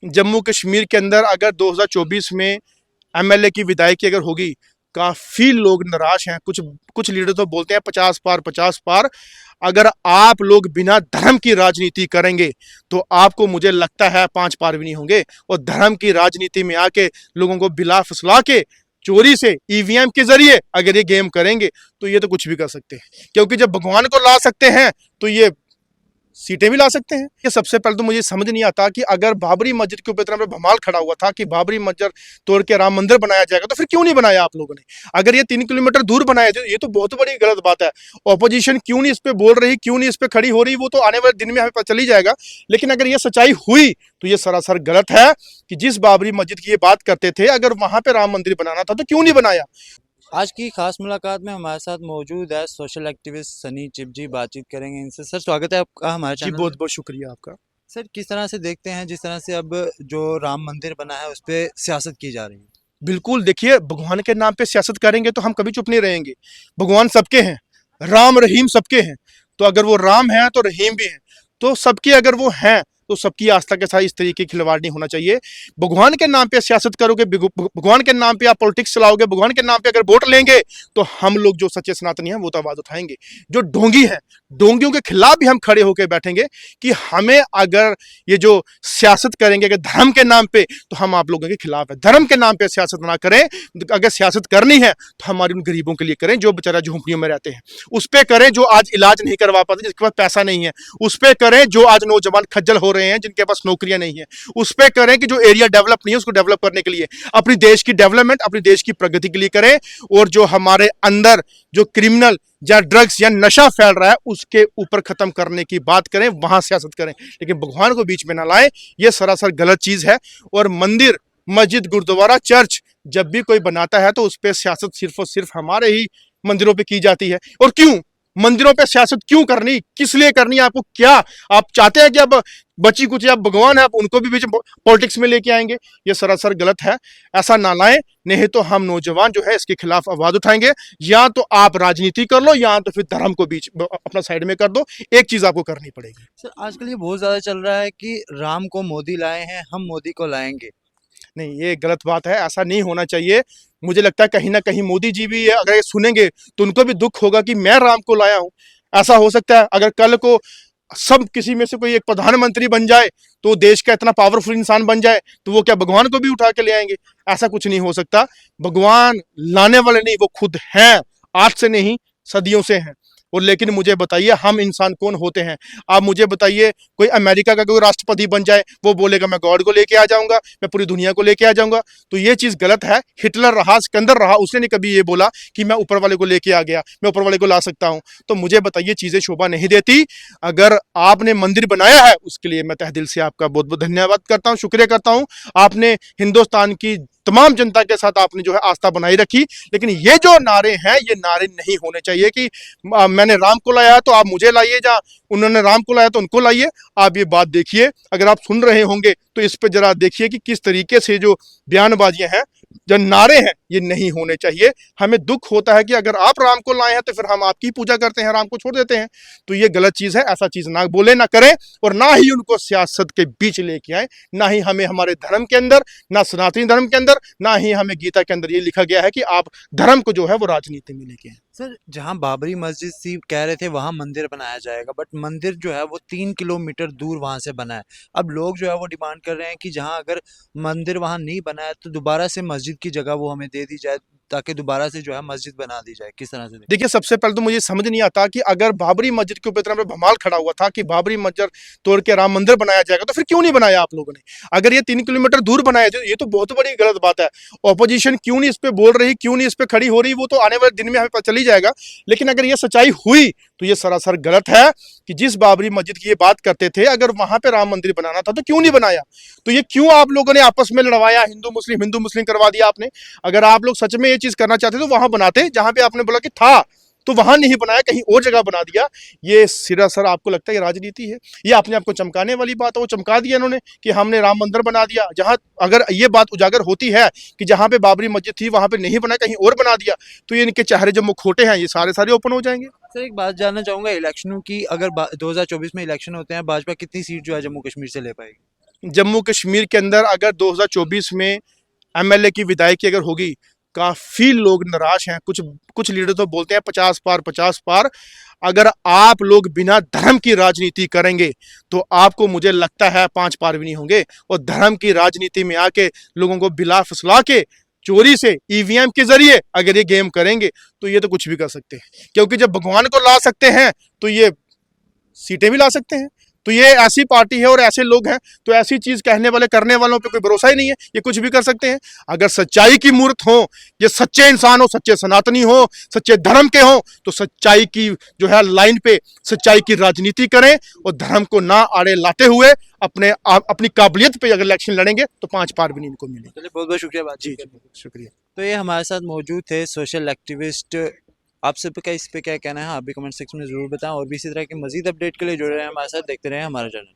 जम्मू कश्मीर के अंदर अगर 2024 में एमएलए की विदायकी अगर होगी, काफी लोग निराश हैं। कुछ कुछ लीडर तो बोलते हैं 50 पार 50 पार। अगर आप लोग बिना धर्म की राजनीति करेंगे तो आपको, मुझे लगता है, 5 पार भी नहीं होंगे। और धर्म की राजनीति में आके लोगों को बिला फुसला के चोरी से ईवीएम के जरिए अगर ये गेम करेंगे तो ये तो कुछ भी कर सकते हैं, क्योंकि जब भगवान को ला सकते हैं तो ये सीटें भी ला सकते हैं। ये सबसे पहले तो मुझे समझ नहीं आता कि अगर बाबरी मस्जिद के ऊपर इतना भमाल खड़ा हुआ था कि बाबरी मस्जिद तोड़ के राम मंदिर बनाया जाएगा, तो फिर क्यों नहीं बनाया आप लोगों ने? अगर ये 3 किलोमीटर दूर बनाया जाए, ये तो बहुत बड़ी गलत बात है। ऑपोजिशन क्यों नहीं इस पे बोल रही, क्यों नहीं इस पे खड़ी हो रही, वो तो आने वाले दिन में हमें पता चल ही जाएगा। लेकिन अगर ये सच्चाई हुई तो ये सरासर गलत है कि जिस बाबरी मस्जिद की ये बात करते थे, अगर वहां पे राम मंदिर बनाना था तो क्यों नहीं बनाया? आज की खास मुलाकात में हमारे साथ मौजूद है सोशल एक्टिविस्ट सनी चिप जी। बातचीत करेंगे इनसे। सर, स्वागत है आपका हमारे जी, चैनल बहुत में। बहुत शुक्रिया आपका। सर, किस तरह से देखते हैं जिस तरह से अब जो राम मंदिर बना है उस पर सियासत की जा रही है? बिल्कुल, देखिए, भगवान के नाम पे सियासत करेंगे तो हम कभी चुप नहीं रहेंगे। भगवान सबके हैं, राम रहीम सबके हैं। तो अगर वो राम है तो रहीम भी है। तो सबके अगर वो हैं तो सबकी आस्था के साथ इस तरीके की खिलवाड़ नहीं होना चाहिए। भगवान के नाम पे सियासत करोगे, भगवान के नाम पे आप पॉलिटिक्स चलाओगे, भगवान के नाम पे अगर वोट लेंगे तो हम लोग जो सच्चे सनातनी हैं वो तो आवाज उठाएंगे। जो ढोंगी हैं, ढोंगियों के खिलाफ भी हम खड़े होकर बैठेंगे कि हमें अगर ये जो सियासत करेंगे अगर धर्म के नाम पे, तो हम आप लोगों के खिलाफ है। धर्म के नाम पे सियासत ना करें। अगर सियासत करनी है तो हमारे उन गरीबों के लिए करें जो बेचारा झोंपड़ियों में रहते हैं। उस पर करें जो आज इलाज नहीं करवा पाते, जिसके पास पैसा नहीं है। उस पर करें जो आज नौजवान खज्जल हो रहे हैं, जिनके पास नौकरियां नहीं है। उस पर करें कि जो एरिया डेवलप नहीं है उसको डेवलप करने के लिए, अपनी देश की डेवलपमेंट, अपनी देश की प्रगति के लिए करें। और जो हमारे अंदर जो क्रिमिनल या ड्रग्स या नशा फैल रहा है उसके ऊपर खत्म करने की बात करें, वहां सियासत करें। लेकिन भगवान को बीच में ना लाएं, यह सरासर गलत चीज है। और मंदिर, मस्जिद, गुरुद्वारा, चर्च जब भी कोई बनाता है तो उस पर सियासत सिर्फ और सिर्फ हमारे ही मंदिरों पे की जाती है। और क्यों मंदिरों पे सियासत क्यों करनी, किस लिए करनी? आपको क्या, आप चाहते हैं कि अब बची कुछ आप भगवान है आप उनको भी बीच पॉलिटिक्स में लेके आएंगे? ये सरासर गलत है। ऐसा ना लाएं, नहीं तो हम नौजवान जो है इसके खिलाफ आवाज उठाएंगे। या तो आप राजनीति कर लो या तो फिर धर्म को बीच अपना साइड में कर दो। एक चीज आपको करनी पड़ेगी। सर, आजकल ये बहुत ज्यादा चल रहा है कि राम को मोदी लाए हैं, हम मोदी को लाएंगे। नहीं, ये गलत बात है, ऐसा नहीं होना चाहिए। मुझे लगता है कहीं ना कहीं मोदी जी भी अगर ये सुनेंगे तो उनको भी दुख होगा कि मैं राम को लाया हूं। ऐसा हो सकता है अगर कल को सब किसी में से कोई एक प्रधानमंत्री बन जाए, तो देश का इतना पावरफुल इंसान बन जाए, तो वो क्या भगवान को भी उठा के ले आएंगे? ऐसा कुछ नहीं हो सकता। भगवान लाने वाले नहीं, वो खुद हैं। आज से नहीं, सदियों से हैं। और लेकिन मुझे बताइए हम इंसान कौन होते हैं? आप मुझे बताइए, कोई अमेरिका का कोई राष्ट्रपति बन जाए, वो बोलेगा मैं गॉड को लेके आ जाऊंगा, मैं पूरी दुनिया को लेके आ जाऊंगा। तो ये चीज गलत है। हिटलर रहा, सिकंदर रहा, उसने नहीं कभी ये बोला कि मैं ऊपर वाले को लेके आ गया, मैं ऊपर वाले को ला सकता हूं। तो मुझे बताइए, चीजें शोभा नहीं देती। अगर आपने मंदिर बनाया है उसके लिए मैं तहे दिल से आपका बहुत बहुत धन्यवाद करता हूं, शुक्रिया करता हूं। आपने हिंदुस्तान की तमाम जनता के साथ आपने जो है आस्था बनाई रखी। लेकिन ये जो नारे हैं, ये नारे नहीं होने चाहिए कि मैंने राम को लाया तो आप मुझे लाइए, या उन्होंने राम को लाया तो उनको लाइए। आप ये बात देखिए, अगर आप सुन रहे होंगे तो इस पे जरा देखिए कि किस तरीके से जो बयानबाजियां हैं, जो नारे हैं, ये नहीं होने चाहिए। हमें दुख होता है कि अगर आप राम को लाए हैं तो फिर हम आपकी पूजा करते हैं, राम को छोड़ देते हैं। तो ये गलत चीज है। ऐसा चीज ना बोले, ना करें, और ना ही उनको सियासत के बीच लेके आए। ना ही हमें हमारे धर्म के अंदर, ना सनातनी धर्म के अंदर, ना ही हमें गीता के अंदर ये लिखा गया है कि आप धर्म को जो है वो राजनीति में लेके आए। सर, जहां बाबरी मस्जिद सी कह रहे थे वहां मंदिर बनाया जाएगा, बट मंदिर जो है वो 3 किलोमीटर दूर वहां से बना है। अब लोग जो है वो डिमांड कर रहे हैं कि जहां अगर मंदिर वहां नहीं बना है तो दोबारा से मस्जिद की जगह वो हमें दे दी जाए, ताकि दोबारा से जो है मस्जिद बना दी जाए। किस तरह से देखते देखिए, सबसे पहले तो मुझे समझ नहीं आता कि अगर बाबरी मस्जिद के ऊपर इतना भमाल खड़ा हुआ था कि बाबरी मस्जिद तोड़ के राम मंदिर बनाया जाएगा, तो फिर क्यों नहीं बनाया आप लोगों ने? अगर ये 3 किलोमीटर दूर बनाया जाए, ये तो बहुत बड़ी गलत बात है। ऑपोजिशन क्यों नहीं इस पे बोल रही, क्यों नहीं इस पे खड़ी हो रही, वो तो आने वाले दिन में हमें पता चल ही जाएगा। लेकिन अगर ये सच्चाई हुई तो ये सरासर गलत है कि जिस बाबरी मस्जिद की ये बात करते थे, अगर वहां पे राम मंदिर बनाना था तो क्यों नहीं बनाया? तो ये क्यों आप लोगों ने आपस में लड़वाया, हिंदू मुस्लिम करवा दिया आपने? अगर आप लोग सच में ये चीज करना चाहते तो वहां बनाते, जहां पे आपने बोला कि था, तो वहां नहीं बनाया, कहीं और जगह बना दिया। ये सिरासर आपको लगता है ये राजनीति है? ये अपने आप को चमकाने वाली बात है। वो चमका दिया इन्होंने कि हमने राम मंदिर बना दिया, जहां अगर ये बात उजागर होती है कि जहां पे बाबरी मस्जिद थी वहां पे नहीं बनाया, कहीं और बना दिया, तो ये इनके चेहरे जो मुखोटे हैं ये सारे सारे ओपन हो जाएंगे। हैं? सर, एक बात जानना चाहूंगा इलेक्शनों की। अगर 2024 में इलेक्शन होते हैं, भाजपा कितनी सीट जो है जम्मू कश्मीर से ले पाएगी? जम्मू कश्मीर के अंदर अगर 2024 में एमएलए की विधायकी अगर होगी, काफी लोग निराश हैं। कुछ कुछ लीडर तो बोलते हैं 50 पार 50 पार। अगर आप लोग बिना धर्म की राजनीति करेंगे तो आपको, मुझे लगता है, 5 पार भी नहीं होंगे। और धर्म की राजनीति में आके लोगों को बिला फुसला के चोरी से ईवीएम के जरिए अगर ये गेम करेंगे तो ये तो कुछ भी कर सकते हैं। क्योंकि जब भगवान को ला सकते हैं तो ये सीटें भी ला सकते हैं। तो ये ऐसी पार्टी है और ऐसे लोग हैं, तो ऐसी चीज कहने वाले करने वालों पे कोई भरोसा ही नहीं है। ये कुछ भी कर सकते हैं। अगर सच्चाई की मूर्त हो, ये सच्चे इंसान हो, सच्चे सनातनी हो, सच्चे धर्म के हो, तो सच्चाई की जो है लाइन पे सच्चाई की राजनीति करें और धर्म को ना आड़े लाते हुए अपनी काबिलियत पे अगर इलेक्शन लड़ेंगे तो 5 पार भी नहीं इनको मिलेंगे। चलिए, बहुत बहुत शुक्रिया बात जी करने के लिए। जी, शुक्रिया। तो ये हमारे साथ मौजूद थे सोशल एक्टिविस्ट। आप सबका इस पे क्या कहना है, आप भी कमेंट सेक्शन में जरूर बताएं। और भी इसी तरह के मजीद अपडेट के लिए जुड़े रहें हमारे साथ, देखते रहें हमारा चैनल।